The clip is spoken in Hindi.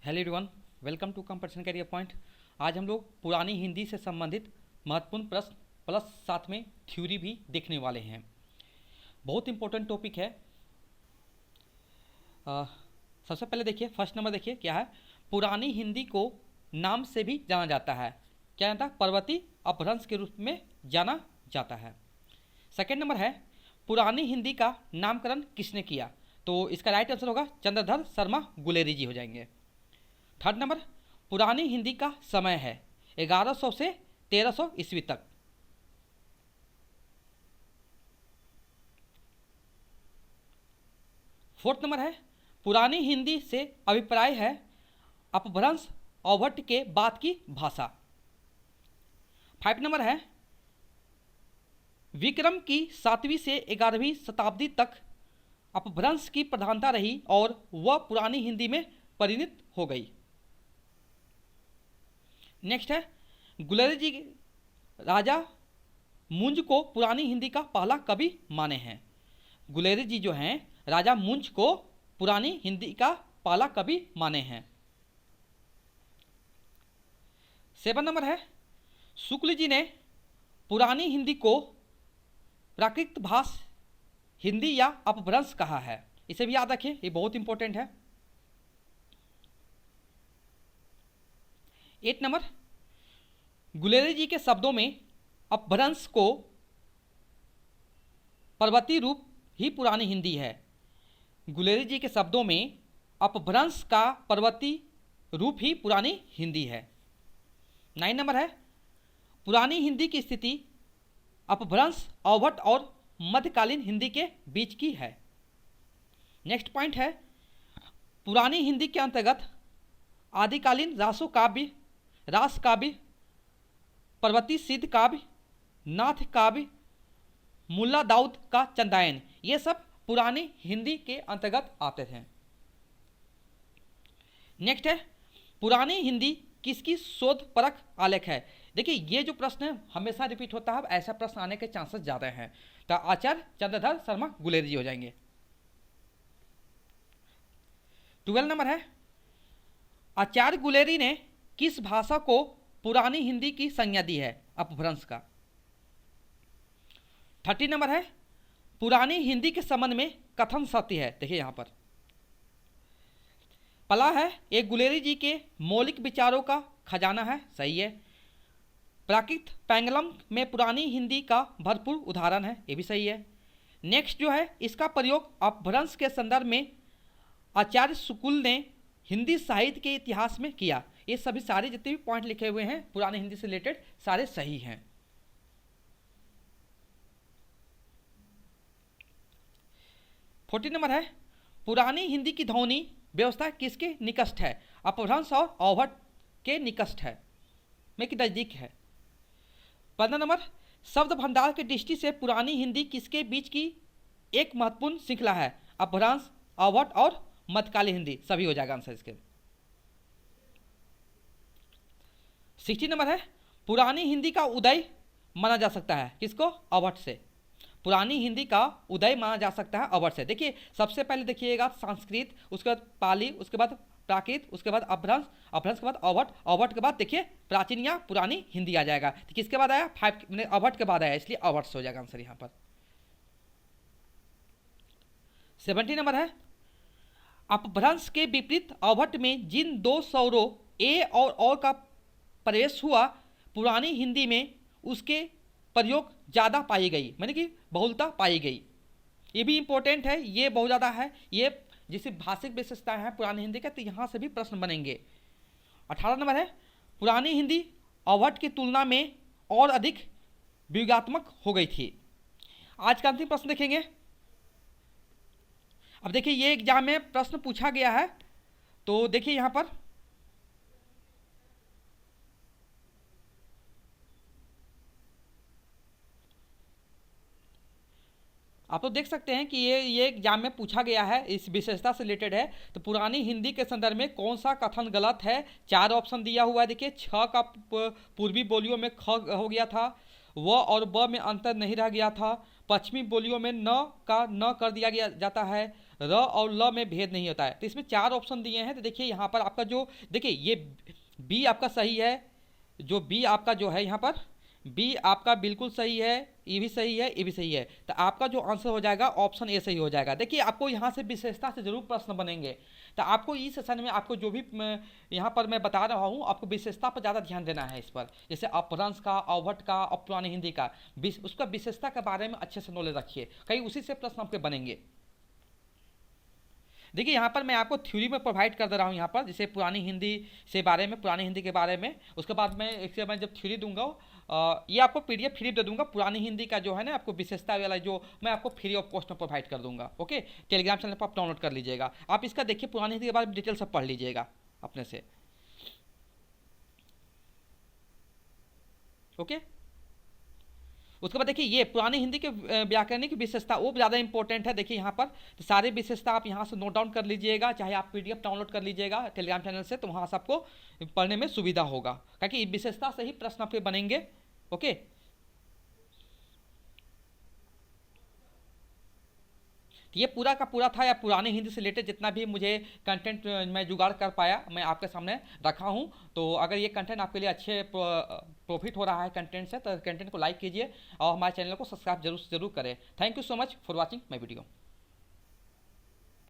Hello everyone, welcome to competition career point. आज हम लोग पुरानी हिंदी से संबंधित महत्वपूर्ण प्रश्न प्लस साथ में थ्योरी भी देखने वाले हैं। बहुत इंपॉर्टेंट टॉपिक है। सबसे पहले देखिए, फर्स्ट नंबर देखिए क्या है। पुरानी हिंदी को नाम से भी जाना जाता है। क्या जाता है? पर्वतीय अपभ्रंश के रूप में जाना जाता है। सेकेंड नंबर है, पुरानी हिंदी का नामकरण किसने किया? तो इसका राइट आंसर होगा चंद्रधर शर्मा गुलेरी जी हो जाएंगे। थर्ड नंबर, पुरानी हिंदी का समय है 1100 से 1300 ईस्वी तक। फोर्थ नंबर है, पुरानी हिंदी से अभिप्राय है अपभ्रंश अवभट्ट के बाद की भाषा। फाइव नंबर है, विक्रम की 7वीं से 11वीं शताब्दी तक अपभ्रंश की प्रधानता रही और वह पुरानी हिंदी में परिणत हो गई। नेक्स्ट है, गुलेरी जी राजा मुंज को पुरानी हिंदी का पहला कवि माने हैं। गुलेरी जी जो हैं राजा मुंज को पुरानी हिंदी का पहला कवि माने हैं। 7 नंबर है, शुक्ल जी ने पुरानी हिंदी को प्राकृत भाष हिंदी या अपभ्रंश कहा है। इसे भी याद रखिए, ये बहुत इंपॉर्टेंट है। 8 नंबर, गुलेरी जी के शब्दों में अपभ्रंश को पर्वतीय रूप ही पुरानी हिंदी है। गुलेरी जी के शब्दों में अपभ्रंश का पर्वतीय रूप ही पुरानी हिंदी है। 9 नंबर है, पुरानी हिंदी की स्थिति अपभ्रंश अवभट्ट और मध्यकालीन हिंदी के बीच की है। नेक्स्ट पॉइंट है, पुरानी हिंदी के अंतर्गत आदिकालीन रासो काव्य, रास काव्य, पर्वतीय सिद्ध काव्य, नाथ काव्य, मुल्ला दाऊद का चंदायन, ये सब पुरानी हिंदी के अंतर्गत आते हैं। नेक्स्ट है, पुरानी हिंदी किसकी शोध परक आलेख है? देखिए, ये जो प्रश्न है हमेशा रिपीट होता है, ऐसा प्रश्न आने के चांसेस ज़्यादा हैं। तो आचार्य चंद्रधर शर्मा गुलेरी जी हो जाएंगे। 12 नंबर है, आचार्य गुलेरी ने किस भाषा को पुरानी हिंदी की संज्ञा दी है अपभ्रंश का? 30 नंबर है, पुरानी हिंदी के संबंध में कथन सत्य है। देखिए यहां पर पला है, एक गुलेरी जी के मौलिक विचारों का खजाना है, सही है। प्राकृत पैंगलम में पुरानी हिंदी का भरपूर उदाहरण है, ये भी सही है। नेक्स्ट जो है, इसका प्रयोग अपभ्रंश के संदर्भ में आचार्य शुक्ल ने हिंदी साहित्य के इतिहास में किया। ये सभी सारे जितने भी पॉइंट लिखे हुए हैं पुरानी हिंदी से रिलेटेड सारे सही हैं। फोर्टी नंबर है, पुरानी हिंदी की ध्वनि व्यवस्था किसके निकट है? अपभ्रंश और अवभट्ट के निकट है, में की नजदीक है। 15 नंबर, शब्द भंडार की दृष्टि से पुरानी हिंदी किसके बीच की एक महत्वपूर्ण श्रृंखला है? अपभ्रंश, अवभट्ट और मध्यकालीन हिंदी, सभी हो जाएगा आंसर इसके। 60 नंबर है, पुरानी हिंदी का उदय माना जा सकता है किसको? अवभट्ट से। पुरानी हिंदी का उदय माना जा सकता है अवभट्ट से। देखिए, सबसे पहले देखिएगा संस्कृत, उसके बाद पाली, उसके बाद प्राकृत, उसके बाद अपभ्रंश, अपभ्रंश के बाद अवभट्ट, अवभट्ट के बाद देखिए प्राचीन या पुरानी हिंदी आ जाएगा। तो किसके बाद आया? 5 अवभट्ट के बाद आया, इसलिए अवभट्ट हो जाएगा आंसर यहाँ पर। 70 नंबर है, अपभ्रंश के विपरीत अवभट्ट में जिन दो स्वरों ए और का प्रवेश हुआ पुरानी हिंदी में उसके प्रयोग ज़्यादा पाई गई, माने कि बहुलता पाई गई। ये भी इंपॉर्टेंट है, ये बहुत ज़्यादा है। ये जैसे भाषिक विशेषताएं हैं पुरानी हिंदी का, तो यहाँ से भी प्रश्न बनेंगे। 18 नंबर है, पुरानी हिंदी अवभट्ट की तुलना में और अधिक व्यंग्यात्मक हो गई थी। आज का अंतिम प्रश्न देखेंगे। अब देखिए, ये एग्जाम में प्रश्न पूछा गया है, तो देखिए यहाँ पर आप लोग देख सकते हैं कि ये एग्जाम में पूछा गया है, इस विशेषता से रिलेटेड है। तो पुरानी हिंदी के संदर्भ में कौन सा कथन गलत है? 4 ऑप्शन दिया हुआ है। देखिए, छ का पूर्वी बोलियों में ख हो गया था, व और ब में अंतर नहीं रह गया था, पश्चिमी बोलियों में न का न कर दिया गया जाता है, र और ल में भेद नहीं होता है। तो इसमें 4 ऑप्शन दिए हैं। तो देखिए यहाँ पर आपका जो, देखिए ये बी आपका सही है, जो बी आपका जो है यहाँ पर बी आपका बिल्कुल सही है, ये भी सही है, ये भी सही है। तो आपका जो आंसर हो जाएगा ऑप्शन ए सही हो जाएगा। देखिए आपको यहाँ से विशेषता से जरूर प्रश्न बनेंगे, तो आपको इस सेशन में आपको जो भी यहाँ पर मैं बता रहा हूँ, आपको विशेषता पर ज़्यादा ध्यान देना है इस पर। जैसे अपभ्रंश का, अवभट का और पुरानी हिंदी का, उसका विशेषता के बारे में अच्छे से नॉलेज रखिए, कहीं उसी से प्रश्न आपके बनेंगे। देखिए यहाँ पर मैं आपको थ्योरी में प्रोवाइड कर दे रहा हूँ यहाँ पर, जैसे पुरानी हिंदी से बारे में, पुरानी हिंदी के बारे में। उसके बाद मैं इससे मैं जब थ्योरी दूंगा, ये आपको पीडीएफ फ्री दे दूंगा। पुरानी हिंदी का जो है ना आपको विशेषता वाला जो मैं आपको फ्री ऑफ कॉस्ट में प्रोवाइड कर दूंगा। ओके, टेलीग्राम चैनल पर आप डाउनलोड कर लीजिएगा। आप इसका देखिए पुरानी हिंदी के बारे में डिटेल सब पढ़ लीजिएगा अपने से। ओके, उसके बाद देखिए ये पुरानी हिंदी के व्याकरणिक विशेषता वो ज़्यादा इंपॉर्टेंट है। देखिए यहाँ पर तो सारे विशेषता आप यहाँ से नोट डाउन कर लीजिएगा, चाहे आप पीडीएफ डाउनलोड कर लीजिएगा टेलीग्राम चैनल से, तो वहाँ से आपको पढ़ने में सुविधा होगा, क्योंकि विशेषता से ही प्रश्न आपके बनेंगे। ओके, तो ये पूरा का पूरा था या पुरानी हिंदी से रिलेटेड जितना भी मुझे कंटेंट मैं जुगाड़ कर पाया मैं आपके सामने रखा हूँ। तो अगर ये कंटेंट आपके लिए अच्छे प्रॉफिट हो रहा है कंटेंट से, तो कंटेंट को लाइक कीजिए और हमारे चैनल को सब्सक्राइब जरूर करें। Thank you so much for watching my video.